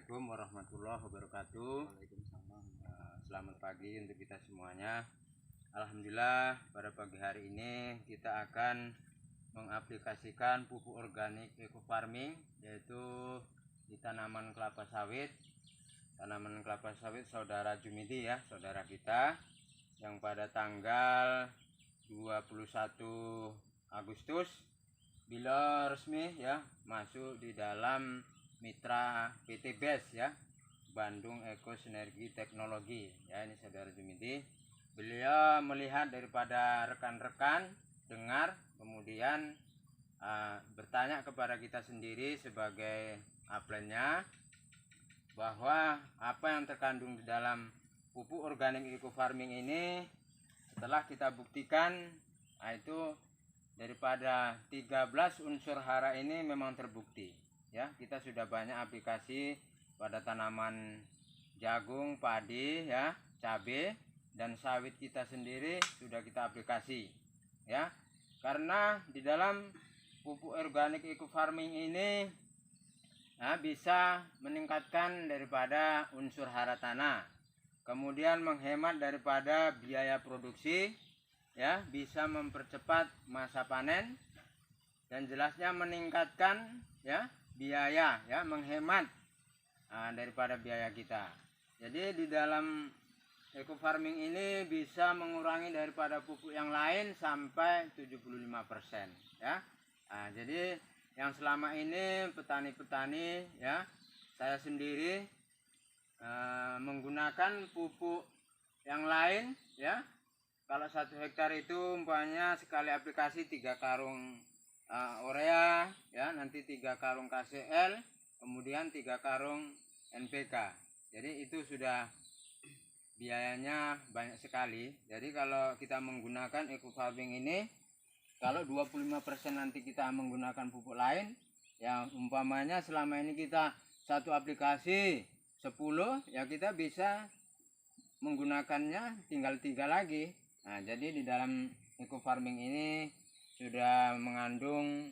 Assalamualaikum warahmatullahi wabarakatuh. Selamat pagi untuk kita semuanya. Alhamdulillah, pada pagi hari ini kita akan mengaplikasikan pupuk organik eco farming, yaitu di tanaman kelapa sawit. Tanaman kelapa sawit saudara Jumidi ya, saudara kita yang pada tanggal 21 Agustus bila resmi ya masuk di dalam mitra PT BES ya, Bandung Eko Sinergi Teknologi ya. Ini saudara Jumidi, beliau melihat daripada rekan-rekan dengar, kemudian bertanya kepada kita sendiri sebagai upline-nya bahwa apa yang terkandung di dalam pupuk organik eco farming ini setelah kita buktikan, itu daripada 13 unsur hara ini memang terbukti ya. Kita sudah banyak aplikasi pada tanaman jagung, padi ya, cabai dan sawit kita sendiri sudah kita aplikasi ya. Karena di dalam pupuk organik eco farming ini bisa meningkatkan daripada unsur hara tanah, kemudian menghemat daripada biaya produksi ya, bisa mempercepat masa panen, dan jelasnya meningkatkan ya biaya ya, menghemat daripada biaya kita. Jadi di dalam eco farming ini bisa mengurangi daripada pupuk yang lain sampai 75% ya. Jadi yang selama ini petani-petani ya, saya sendiri menggunakan pupuk yang lain ya. Kalau 1 hektar itu umpamanya sekali aplikasi 3 karung urea ya, nanti 3 karung KCL, kemudian 3 karung NPK. Jadi itu sudah biayanya banyak sekali. Jadi kalau kita menggunakan eco farming ini, kalau 25% nanti kita menggunakan pupuk lain ya, umpamanya selama ini kita 1 aplikasi 10 ya, kita bisa menggunakannya tinggal 3 lagi. Jadi di dalam eco farming ini sudah mengandung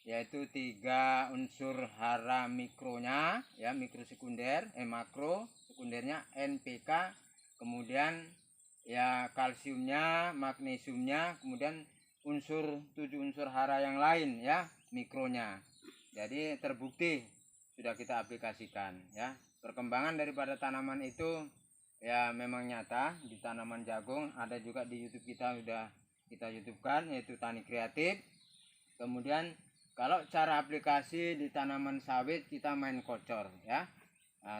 yaitu 3 unsur hara mikronya ya, mikro sekunder, makro sekundernya NPK, kemudian ya kalsiumnya, magnesiumnya, kemudian 7 unsur hara yang lain ya, mikronya. Jadi terbukti sudah kita aplikasikan ya. Perkembangan daripada tanaman itu ya memang nyata. Di tanaman jagung ada juga di YouTube kita sudah kita YouTubekan, yaitu Tani Kreatif. Kemudian kalau cara aplikasi di tanaman sawit kita main kocor ya.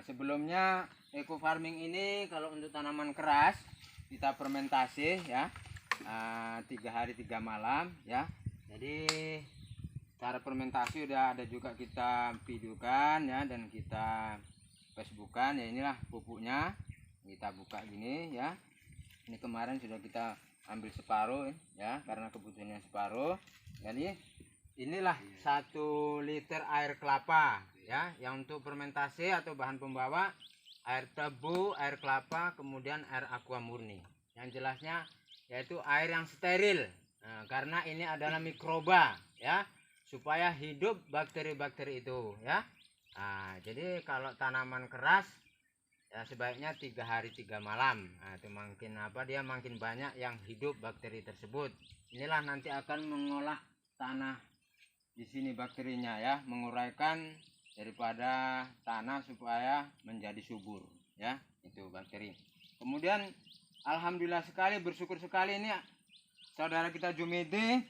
Sebelumnya eco farming ini kalau untuk tanaman keras kita fermentasi ya, 3 hari 3 malam ya. Jadi cara fermentasi udah ada juga kita videokan ya, dan kita facebookan ya. Inilah pupuknya, kita buka gini ya. Ini kemarin sudah kita ambil separuh ya, karena kebutuhannya separuh. Jadi inilah 1 liter air kelapa ya, yang untuk fermentasi atau bahan pembawa air tebu, air kelapa, kemudian air aqua murni. Yang jelasnya yaitu air yang steril, karena ini adalah mikroba ya, supaya hidup bakteri-bakteri itu ya. Jadi kalau tanaman keras ya sebaiknya 3 hari 3 malam. Itu makin dia makin banyak yang hidup bakteri tersebut. Inilah nanti akan mengolah tanah di sini bakterinya ya, menguraikan daripada tanah supaya menjadi subur ya, itu bakteri. Kemudian alhamdulillah sekali, bersyukur sekali ini saudara kita Jumidi,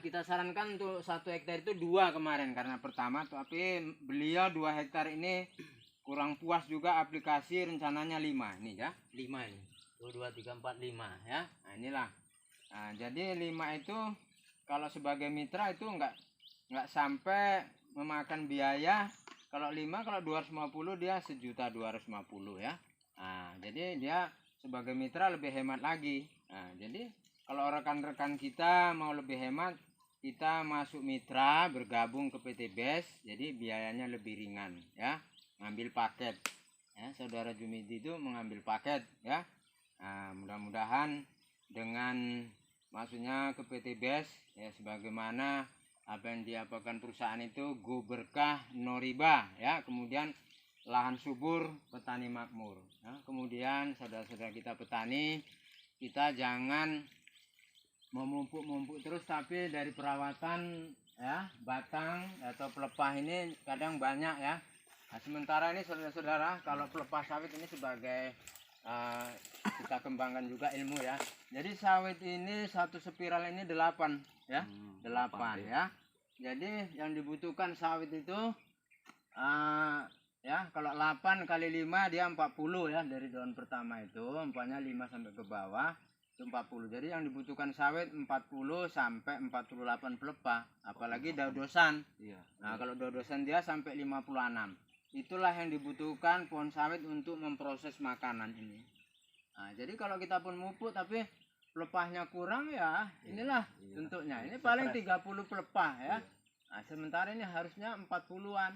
kita sarankan untuk 1 hektar itu 2 kemarin, karena pertama tapi beliau 2 hektar ini kurang puas juga aplikasi, rencananya 5 ini ya, 5 ini 2, 3, 4, 5 ya. Inilah jadi 5 itu kalau sebagai mitra itu enggak sampai memakan biaya. Kalau 5, kalau 250 dia 1.250.000 ya. Jadi dia sebagai mitra lebih hemat lagi. Jadi kalau rekan-rekan kita mau lebih hemat, kita masuk mitra, bergabung ke PT BES, jadi biayanya lebih ringan ya. Ngambil paket ya, saudara Jumidi itu mengambil paket ya. Mudah-mudahan dengan maksudnya ke PT BES ya, sebagaimana apa yang diapakan perusahaan itu go berkah no riba ya. Kemudian lahan subur, petani makmur. Nah, kemudian saudara-saudara kita petani, kita jangan memumpuk-mumpuk terus, tapi dari perawatan ya batang atau pelepah ini kadang banyak ya. Nah, sementara ini saudara-saudara, kalau pelepah sawit ini sebagai kita kembangkan juga ilmu ya. Jadi sawit ini satu spiral ini 8 ya, 8 ya. Jadi yang dibutuhkan sawit itu ya kalau 8 kali 5 dia 40 ya, dari daun pertama itu umpamanya 5 sampai ke bawah itu 40. Jadi yang dibutuhkan sawit 40 sampai 48 pelepah, apalagi daudosan. Nah, kalau daudosan dia sampai 56. Itulah yang dibutuhkan pohon sawit untuk memproses makanan ini. Nah, jadi kalau kita pun mupuk tapi pelepahnya kurang ya, inilah bentuknya. Ini paling 30 pelepah ya. Nah, sementara ini harusnya 40-an.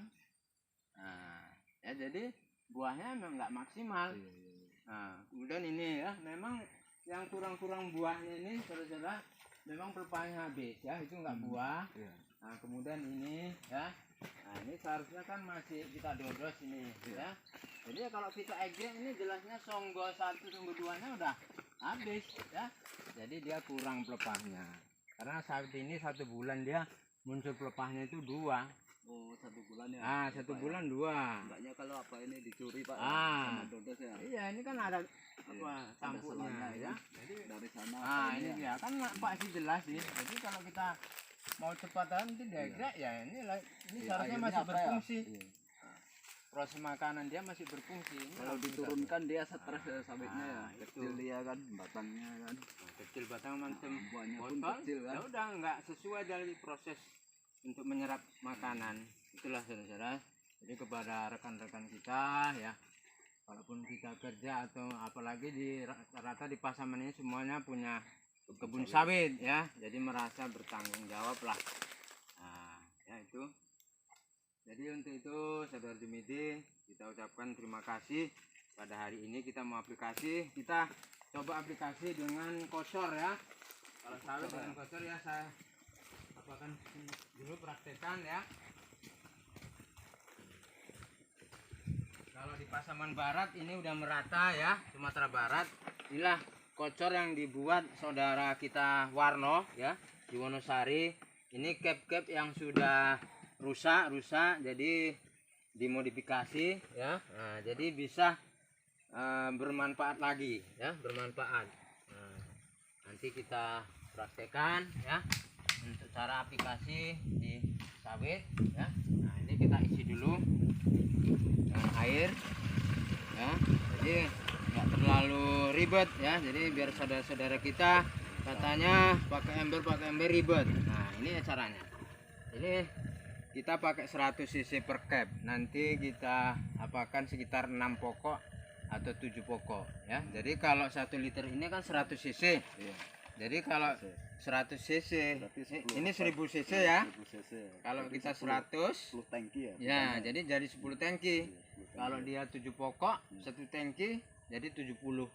Nah, ya jadi buahnya memang nggak maksimal. Nah, kemudian ini ya, memang yang kurang-kurang buahnya ini saudara-saudara, memang pelepahnya habis ya, itu nggak buah. Nah, kemudian ini ya. Nah, ini seharusnya kan masih kita dodos ini ya. Jadi ya kalau kita ejek ini jelasnya songgo 1 songgo 2-nya udah habis ya. Jadi dia kurang pelepahnya. Karena sawit ini 1 bulan dia muncul pelepahnya itu 2. Oh, 1 bulan ya. Ah, 1 bulan 2. Enggaknya kalau apa ini dicuri Pak Ah, sama dodos ya. iya, ini kan ada apa Ada tampuknya selanya ya. Jadi dari sana. Ah, ini dia kan nampak sih jelas sih. Jadi kalau kita mau cepatan nanti degrek ya, ini seharusnya masih berfungsi. Proses makanan dia masih berfungsi. Ini Kalau diturunkan dia stres ya sawitnya ya. Kecil betul. dia kan batangnya kan. Kecil batang mancem Buahnya pun botol, kecil kan. ya udah nggak sesuai dari proses untuk menyerap makanan. Itulah saudara-saudara. Jadi kepada rekan-rekan kita ya, walaupun kita kerja atau apalagi di rata-rata di Pasaman ini semuanya punya kebun sawit ya, jadi merasa bertanggung jawab lah. Nah, ya itu. Jadi untuk itu saudara Jumidi, kita ucapkan terima kasih. Pada hari ini kita mau aplikasi, kita coba aplikasi dengan kosor ya. Kalau sawit dengan kosor ya, saya akan dulu praktekkan ya. Kalau di Pasaman Barat ini udah merata ya, Sumatera Barat. Inilah kocor yang dibuat saudara kita Warno ya di Wonosari. Ini cap-cap yang sudah rusak, jadi dimodifikasi ya. Nah, jadi bisa bermanfaat lagi ya, bermanfaat. Nah, nanti kita praktekkan ya untuk cara aplikasi di sawit ya. Nah, ini kita isi dulu dengan air ya, jadi nggak terlalu ribet ya. Jadi biar saudara-saudara kita katanya pakai ember ribet. Nah, ini caranya. Ini kita pakai 100 cc per cap. Nanti kita apakan sekitar 6 pokok atau 7 pokok ya. Jadi kalau 1 liter ini kan 100 cc. Jadi kalau 100 cc ini 1000 cc ya. Kalau kita 100 10 tangki ya. Ya, jadi 10 tangki. Kalau dia 7 pokok, 1 tangki jadi 70.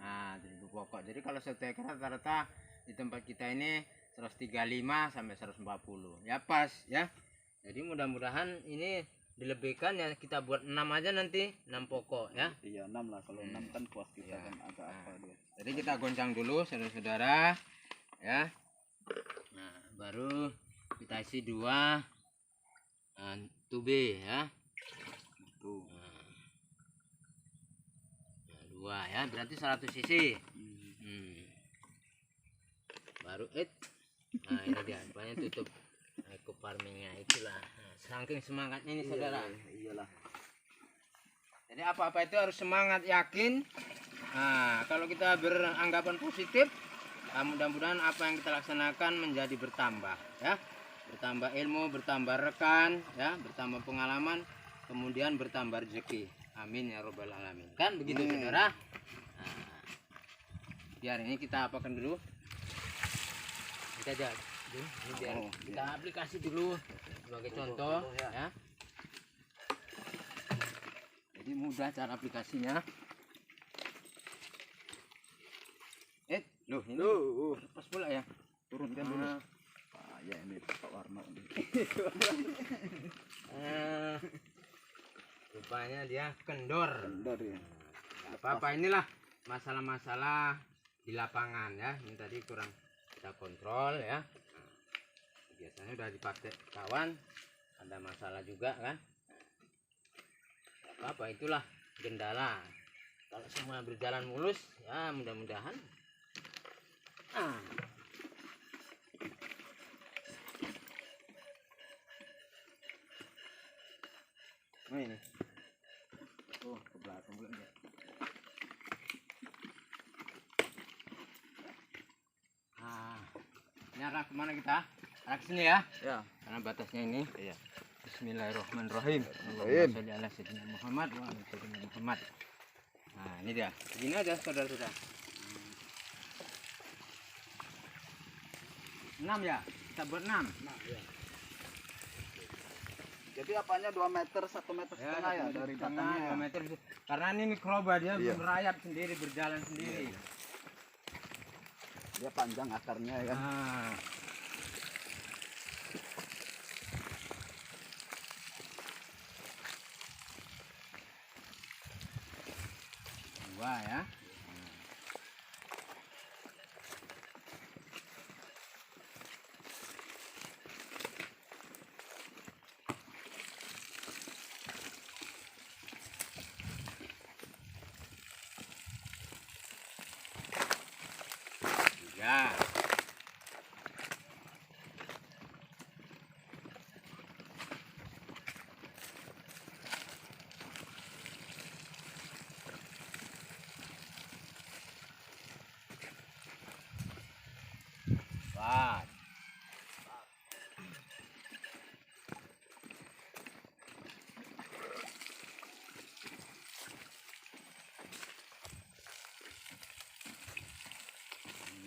Nah, 70 pokok. Jadi kalau 1 hektar rata-rata di tempat kita ini 135 sampai 140. Ya pas ya. Jadi mudah-mudahan ini dilebihkan ya, kita buat 6 aja nanti, 6 pokok ya. Iya, 6 lah. Kalau 6 kan puas kita Ya. kan agak apa dia. Jadi kita goncang dulu saudara-saudara ya. Nah, baru kita isi 2 tube ya. Tuh. Nah, 2 ya, berarti 100 cc. Baru nah ini dia, banyak tutup eco farmingnya itulah. Nah, saking semangatnya ini saudara. Iyalah. Jadi apa-apa itu harus semangat, yakin. Nah, kalau kita beranggapan positif, mudah-mudahan apa yang kita laksanakan menjadi bertambah ya. Bertambah ilmu, bertambah rekan ya, bertambah pengalaman, kemudian bertambah rezeki. Amin ya robbal alamin. Kan begitu saudara. Nah, biar ini kita apakan dulu. Kita aja dulu, ini biar kita aplikasi dulu sebagai contoh ya. Jadi mudah cara aplikasinya. Loh ini lepas pula ya. Turunkan dulu. Ya ini Pak Warno ini. apanya dia kendor. Kendor ya. Nggak apa-apa, inilah masalah-masalah di lapangan ya. Ini tadi kurang kita kontrol ya. Nah, biasanya udah dipakai kawan, ada masalah juga kan. Nggak apa-apa, itulah kendala. Kalau semua berjalan mulus ya mudah-mudahan. Oh ini. Oh, ke belakang pula ya. Ini arah kemana kita? Arah ke sini ya. Ya. Karena batasnya ini. Iya. Bismillahirrahmanirrahim. Bismillahirrahmanirrahim. Allahumma sholli ala sayyidina Muhammad wa ala sayyidina Muhammad. Nah, ini dia. Begini aja saudara-saudara. 6 ya? Kita buat 6. Nah, ya. Jadi apanya 2 meter, 1 meter setengah ya dari batangnya. 2 meter. Karena ini mikroba dia Iya. merayap sendiri, berjalan sendiri. Dia panjang akarnya ya kan. Nah. Dua ya. Tiga. Empat.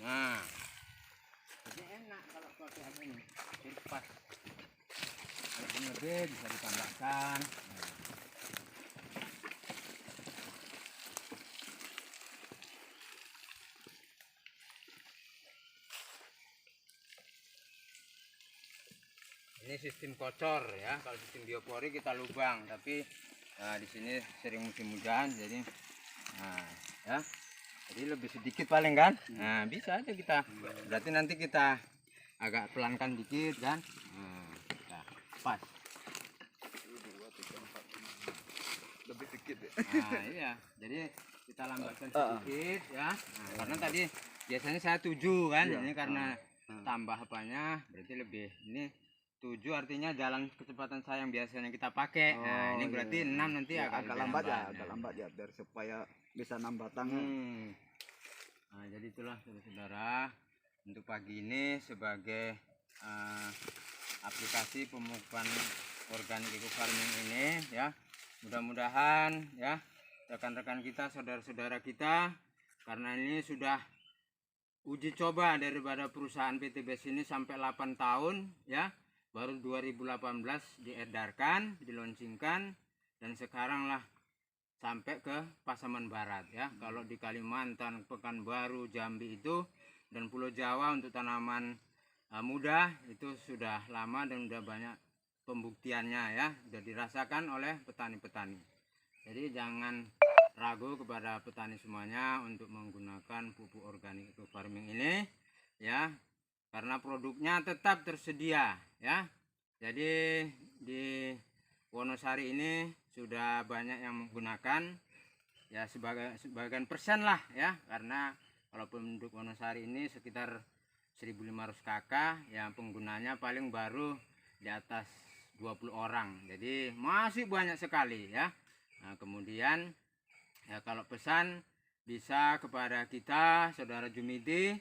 Nah, jadi enak kalau pakai apa ini, jadi pas. Lebih bisa ditambahkan. Ini sistem kocor ya. Kalau sistem biopori kita lubang, tapi di sini sering musim hujan, jadi ya. Jadi lebih sedikit paling kan. Nah, bisa aja kita. Berarti nanti kita agak pelankan dikit kan. Nah, pas. Lebih dikit ya. Nah, iya. Jadi kita lambatkan sedikit ya. Nah, karena tadi biasanya saya 7 kan. Iya. Ini karena tambah apanya berarti lebih. Ini 7 artinya jalan kecepatan saya yang biasanya kita pakai. Nah, ini berarti 6 nanti Ya, agak lebih lambat ya, lambat. agak lambat ya biar supaya bisa 6 batang. Nah, jadi itulah saudara-saudara untuk pagi ini sebagai aplikasi pemupukan organik eco farming ini ya. Mudah-mudahan ya rekan-rekan kita, saudara-saudara kita, karena ini sudah uji coba daripada perusahaan PTBS ini sampai 8 tahun ya. Baru 2018 diedarkan, diluncurkan, dan sekarang lah sampai ke Pasaman Barat ya. Kalau di Kalimantan, Pekanbaru, Jambi itu, dan Pulau Jawa untuk tanaman muda itu sudah lama dan sudah banyak pembuktiannya ya, sudah dirasakan oleh petani-petani. Jadi jangan ragu kepada petani semuanya untuk menggunakan pupuk organik eco farming ini ya, karena produknya tetap tersedia ya. Jadi di Wonosari ini sudah banyak yang menggunakan ya, sebagian persen lah ya, karena kalau penduduk Wonosari ini sekitar 1500 kakak yang penggunanya paling baru di atas 20 orang, jadi masih banyak sekali ya. Nah, kemudian ya kalau pesan bisa kepada kita saudara Jumidi